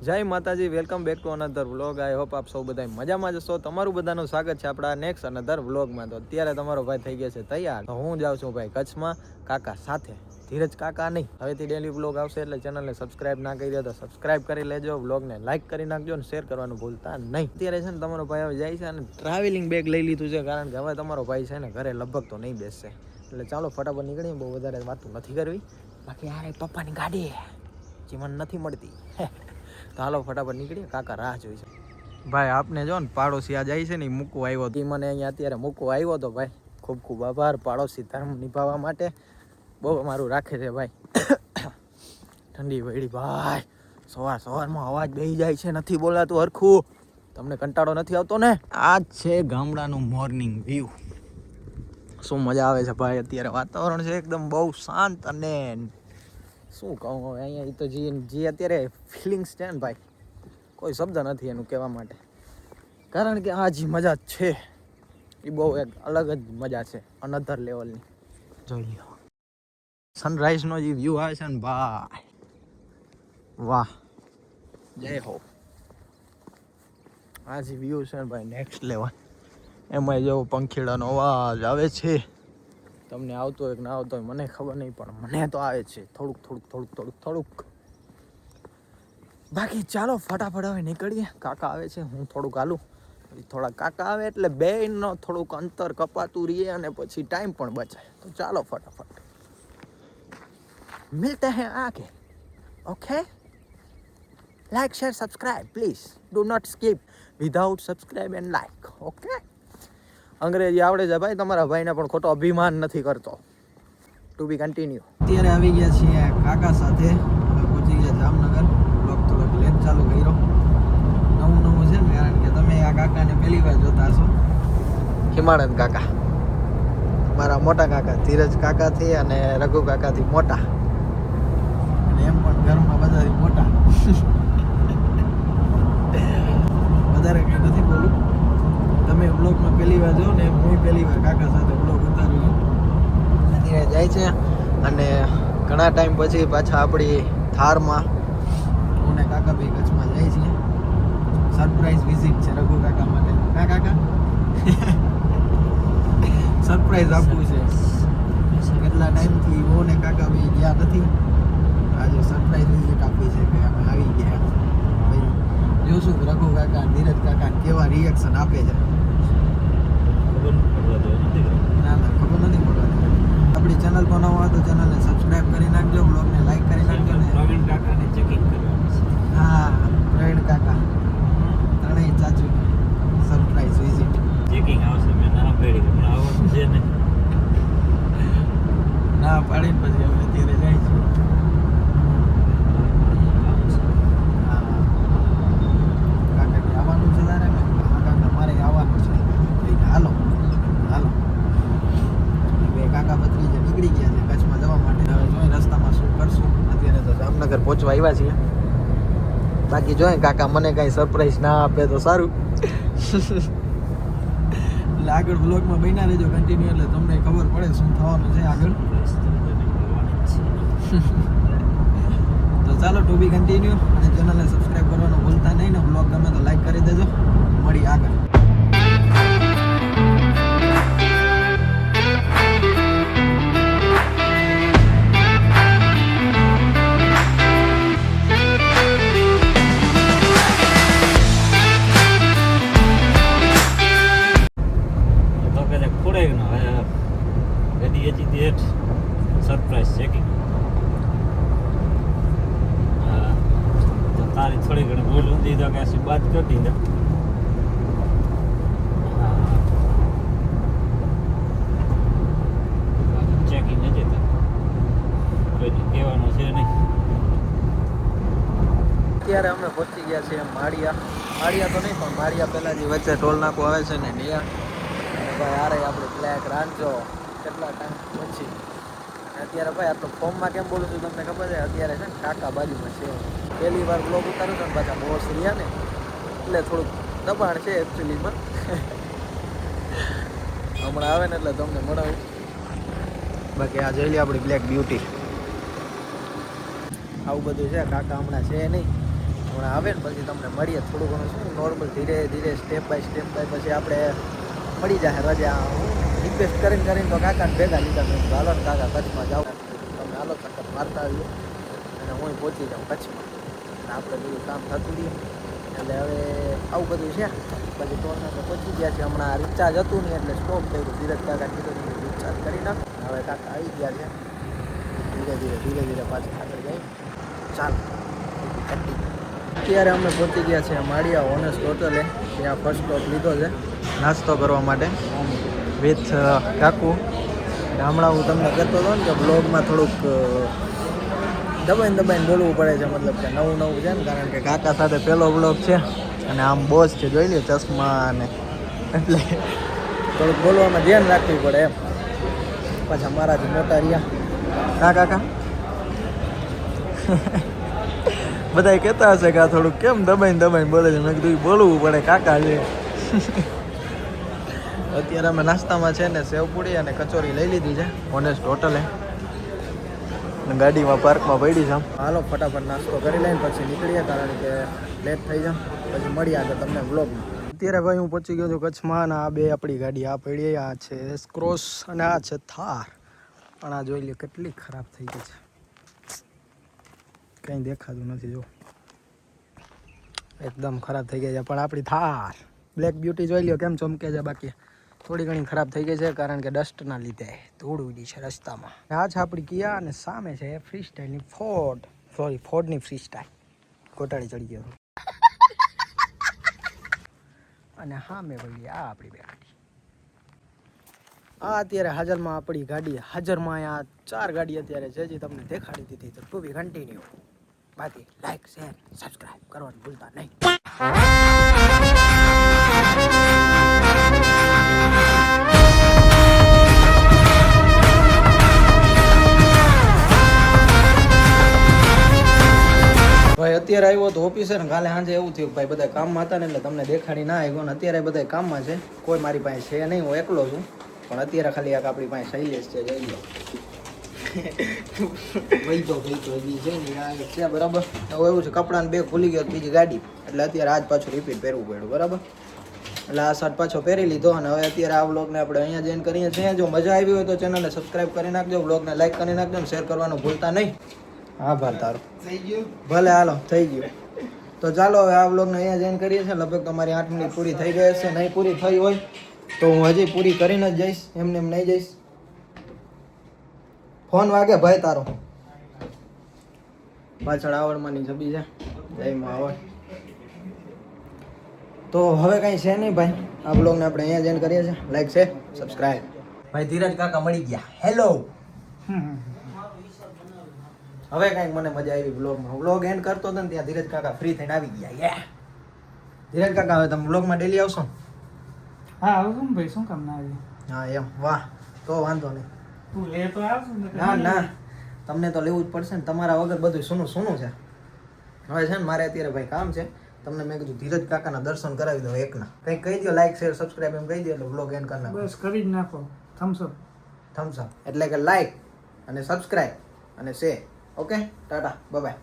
જય માતાજી, welcome back to another vlog. I hope આપ સૌ બધા મજામાં જશો. તમારું બધાનું સ્વાગત છે આપણા નેક્સ્ટ અનધર વ્લોગમાં. તો અત્યારે તમારો ભાઈ થઈ ગયા છે તૈયાર. તો હું જાઉં છું ભાઈ કચ્છમાં કાકા સાથે. ધીરજ કાકા નહીં, હવેથી ડેલી વ્લોગ આવશે એટલે ચેનલને સબસ્ક્રાઇબ ના કરી દો તો સબસ્ક્રાઇબ કરી લેજો, વ્લોગને લાઇક કરી નાખજો અને શેર કરવાનું ભૂલતા નહીં. અત્યારે છે ને તમારો ભાઈ હવે જાય છે અને ટ્રાવેલિંગ બેગ લઈ લીધું છે, કારણ કે હવે તમારો ભાઈ છે ને ઘરે લગભગ તો નહીં બેસશે. એટલે ચાલો ફટાફટ નીકળીએ, બહુ વધારે વાતું નથી કરવી. બાકી યાર પપ્પાની ગાડી જે મને નથી મળતી. તો હાલો ફટાફટ નીકળીએ, કાકા રાહ જોઈ છે. ભાઈ આપને જો ને પાડોશી આ જાય છે ને એ મૂકવા આવ્યો હતો, મને અહીંયા અત્યારે મૂકવા આવ્યો હતો. ભાઈ ખૂબ ખૂબ આભાર, પાડોશી ધર્મ નિભાવવા માટે બહુ અમારું રાખે છે ભાઈ. ઠંડી વળી ભાઈ, સવારમાં અવાજ બેસી જાય છે, નથી બોલાતું હરખું. તમને કંટાળો નથી આવતો ને? આ છે ગામડાનું મોર્નિંગ વ્યૂ. શું મજા આવે છે ભાઈ. અત્યારે વાતાવરણ છે એકદમ બહુ શાંત અને શું કહું હવે અહીંયા તો જે અત્યારે ફિલિંગ્સ છે ને ભાઈ, કોઈ શબ્દ નથી એનું કહેવા માટે. કારણ કે આ જે મજા છે એ બહુ એક અલગ જ મજા છે, અનધર લેવલની. જોઈ લો સનરાઈઝનો જે વ્યૂ આવે છે ને ભાઈ, વાહ જય હો. આ જે વ્યૂ છે ને ભાઈ નેક્સ્ટ લેવલ. એમાં જેવો પંખીડાનો અવાજ આવે છે, તમને આવતો હોય કે ના આવતો હોય મને ખબર નહીં, પણ મને તો આવે છે થોડુંક. બાકી ચાલો ફટાફટ હવે નીકળીએ. કાકા આવે છે, હું થોડુંક હાલું. થોડા કાકા આવે એટલે બેયનો થોડુંક અંતર કપાતું રહીએ અને પછી ટાઈમ પણ બચાય. તો ચાલો ફટાફટ મિલતે હૈ આગે. Okay, like share subscribe please, do not skip without subscribe and like. Okay, અંગ્રેજી આવડે છે ભાઈ તમારા ભાઈને, પણ ખોટો અભિમાન નથી કરતો. ટુ બી કન્ટિન્યુ. અત્યારે આવી ગયા છીએ કાકા સાથે, પહોંચી ગયા જામનગર. બ્લોગ થોડોક લેટ ચાલુ કર્યો, નવું છે ને, કારણ કે તમે આ કાકાને પહેલી વાર જોતા હશો. હિમાનંદ કાકા, મારા મોટા કાકા, ધીરજ કાકાથી અને રઘુ કાકાથી મોટા, અને એમ પણ ઘરમાં બધાથી મોટા. વધારે કંઈ નથી બોલું. તમે બ્લોગમાં પહેલી વાર જો ને, હું પહેલી વાર કાકા સાથે બ્લોગ ઉતાર્યો. ધીરે જાય છે અને ઘણા ટાઈમ પછી પાછા આપણી થારમાં હું ને કાકા ભાઈ કચ્છમાં જાય છે. સરપ્રાઈઝ વિઝિટ છે રઘુ કાકા માટે. હા કાકા, સરપ્રાઈઝ આપવું છે. કેટલા ટાઈમથી હું ને કાકા ભાઈ ગયા નથી, આજે સરપ્રાઈઝ વિઝિટ આપવી છે કે અમે આવી ગયા. ભાઈ જોશું કે રઘુ કાકા ધીરજ કાકા કેવા રિએક્શન આપે છે. ના ખબર નથી પડવાની. આપણી ચેનલ પર નવા હોય તો ચેનલને સબસ્ક્રાઇબ કરી નાખજો, બ્લોગને લાઈક કરી નાખજો ને પ્રવીણ કાકાને ચેકિંગ કરવાનું છે. હા, પ્રવીણ કાકા ત્રણેય ચાચુ સરપ્રાઈઝ વિઝિટ ચેકિંગ આવશે. મેં ના પાડી પણ આવવાનું છે ને, ના પાડીને પછી અમે અત્યારે જાય છે. કાકા કે આવવાનું છે તારે? કાકા મારે આવવાનું છે. હાલો કાકા ભત્રીજે નીકળી ગયા છે કચ્છમાં જવા માટે. હવે જોઈએ રસ્તામાં શું કરશું. અત્યારે તો જામનગર પહોંચવા આવ્યા છીએ. બાકી જોઈએ કાકા મને કાંઈ સરપ્રાઈઝ ના આપે તો સારું. એટલે આગળ વ્લોગમાં બન્યા રહેજો કન્ટિન્યુ, એટલે તમને ખબર પડે શું થવાનું છે આગળ. તો ચાલો ટુ બી કન્ટિન્યુ, અને ચેનલને સબસ્ક્રાઈબ કરવાનું ભૂલતા નહીં ને વ્લોગ ગમે તો લાઈક કરી દેજો. મળી આગળ. Surprise checking. હા, તો તારી થોડી ઘણી ભૂલ ઊંધી તો કે બાદ કરી દીધા. ચેકિંગ નથી થતું, કોઈ કહેવાનું છે નહીં. અત્યારે અમે પહોંચી ગયા છીએ માળિયા તો નહીં, પણ માળિયા પહેલાં જે વચ્ચે ટોલ નાકું આવે છે ને ત્યાં. ભાઈ આરે આપણે બ્લેક રાંધજો કેટલા ટાઈમ પછી. અત્યારે ભાઈ આટલો ફોર્મમાં કેમ બોલું છું તમને ખબર છે? અત્યારે છે ને કાકા બાજુમાં છે, પહેલી વાર બ્લોગ ઉતાર્યો છે ને પાછા બોસ રહ્યા ને, એટલે થોડુંક દબાણ છે એકચ્યુઅલીમાં. હમણાં આવે ને એટલે તમને મળાવું. બાકી આ જોઈ લે આપણી બ્લેક બ્યુટી. આવું બધું છે. કાકા હમણાં છે નહીં, હમણાં આવે ને પછી તમને મળીએ થોડું ઘણું શું નોર્મલ ધીરે ધીરે સ્ટેપ બાય પછી આપણે મળી જાય રજા. હું રિક્વેસ્ટ કરીને તો કાકાને ભેગા લીધા મેં કીધું હાલો ને કાકા કચ્છમાં જાઓ તમે હાલો ચક્કર મારતા આવીએ અને હું પહોંચી જાઉં કચ્છમાં અને આપણે બધું કામ થતું રહીએ એટલે હવે આવું બધું છે. પછી ટોર્નામેન્ટ પહોંચી ગયા છે. હમણાં રિચાર્જ હતું નહીં એટલે સ્ટોપ કર્યું. ધીરજ કાકા કીધું રિચાર્જ કરી નાખ. હવે કાકા આવી ગયા છે. ધીરે ધીરે પાછું આગળ જાય. ચાલ અત્યારે અમે પહોંચી ગયા છે માળિયા ઓનેસ્ટ હોટલે. ત્યાં ફર્સ્ટ સ્ટોપ લીધો છે નાસ્તો કરવા માટે વિથ કાકુ. હમણાં હું તમને કહેતો હતો ને કે બ્લોગમાં થોડુંક દબાઈને બોલવું પડે છે, મતલબ કે નવું છે ને, કારણ કે કાકા સાથે પહેલો બ્લોગ છે અને આમ બોસ છે જોઈ લ્યો ચશ્મા અને એટલે થોડુંક બોલવામાં ધ્યાન રાખવું પડે એમ. પાછા મારાથી મોટા રહ્યા ના કાકા બધા કહેતા હશે કે આ થોડુંક કેમ દબાઈને બોલે છે. મેં કીધું બોલવું પડે કાકા છે. અત્યારે અમે નાસ્તામાં છે ને સેવપુડી અને કચોરી લઈ લીધી છે ઓનેસ્ટ હોટલે. ગાડીમાં પાર્કમાં પડી છે. હાલો ફટાફટ નાસ્તો કરી લઈને પછી નીકળીએ, કારણ કે લેટ થઈ જાય. પછી મળીએ આગળ તમને વ્લોગમાં. અત્યારે ભાઈ હું પહોંચી ગયો છું કચ્છમાં અને આ બે આપણી ગાડી આ પડી. આ છે સ્ક્રોસ અને આ છે થાર. પણ આ જોઈ લે કેટલી ખરાબ થઈ ગઈ છે, કંઈ દેખાતું નથી. જો એકદમ ખરાબ થઈ ગઈ છે. પણ આપણી થાર બ્લેક બ્યુટી જોઈ લ્યો કેમ ચમકે છે. બાકી થોડી ઘણી ખરાબ થઈ ગઈ છે કારણ કે ડસ્ટના લીધે ધૂળ ઉડી છે રસ્તામાં. આ છે આપણી કિયા અને સામે છે ફ્રી સ્ટાઇલની ફોર્ડની ફ્રી સ્ટાઇલ. કોટાડી ચડી ગયો અને હા મેં ભાઈ આ આપણી બે ગાડી. આ અત્યારે હાજરમાં આપણી ગાડી હાજરમાં આ 4 ગાડી અત્યારે છે જે તમને દેખાડી દીધી. તો ટુ બી કન્ટિન્યુ. બાકી લાઈક શેર સબસ્ક્રાઈબ કરવાનું ભૂલતા નહીં. ભાઈ અત્યારે આવ્યો તો ઓફિસે ને કાલે સાંજે એવું થયું ભાઈ બધા કામમાં હતા ને એટલે તમને દેખાડી ના આવ્યો ને. અત્યારે બધા કામમાં છે, કોઈ મારી પાસે છે નહીં, હું એકલો છું. પણ અત્યારે ખાલી એક આપણી પાસે શૈલેષ છે જોઈ લો. વૈતો હજી છે ને છે બરાબર. હવે એવું છે કપડાને બેગ ભૂલી ગયો બીજી ગાડી એટલે અત્યારે આજ પાછું રિપીટ પહેરવું પડ્યું બરાબર. એટલે આ શર્ટ પાછો પહેરી લીધો અને હવે અત્યારે આ વ્લોગને આપણે અહીંયા જોઈન કરીએ છીએ. જો મજા આવી હોય તો ચેનલને સબસ્ક્રાઈબ કરી નાખજો, વ્લોગને લાઈક કરી નાખજો અને શેર કરવાનું ભૂલતા નહીં. આભાર તારો. થઈ ગયું ભલે હાલો થઈ ગયું. તો ચાલો હવે આ વ્લોગને અહીંયા જોઈન કરીએ છીએ. લગભગ તમારી 8 મિનિટ પૂરી થઈ ગઈ હશે. નહીં પૂરી થઈ હોય તો હું હજી પૂરી કરીને જ જઈશ, એમને એમ નહીં જઈશ. ફોન વાગે ભાઈ તારો. પાછળ આવડમાંની છબી છે જયમાં આવડ. તો હવે કંઈ છે નહીં ભાઈ. આ બ્લોગને આપણે અહીંયા જોઈન કરીએ છીએ. લાઈક છે સબસ્ક્રાઈબ. ભાઈ ધીરજ કાકા મળી ગયા. હેલો. હવે કંઈક મને મજા આવી વ્લોગમાં. વ્લોગ એન્ડ કરતો હતો ને ત્યાં ધીરજ કાકા ફ્રી થઈને આવી ગયા. ધીરજ કાકા હવે તમે વ્લોગમાં ડેલી આવશો? હા આવું ને ભાઈ, શું કામ ના આવી? હા એમ. વાહ તો વાંધો નહીં. તું લે તો આવશું ને. ના તમને તો લેવું જ પડશે ને. તમારા વગર બધું સુનું છે. હવે છે ને મારે અત્યારે ભાઈ કામ છે. તમને મેં કીધું ધીરજ કાકાના દર્શન કરાવી દો એકના. કંઈક કહી દો, લાઈક શેર સબસ્ક્રાઈબ એમ કહી દો એટલે વ્લોગ એન્ડ કરી નાખો. બસ કરી જ નાખો. થમ્સ અપ એટલે કે લાઈક અને સબસ્ક્રાઈબ અને share. Okay tata bye bye.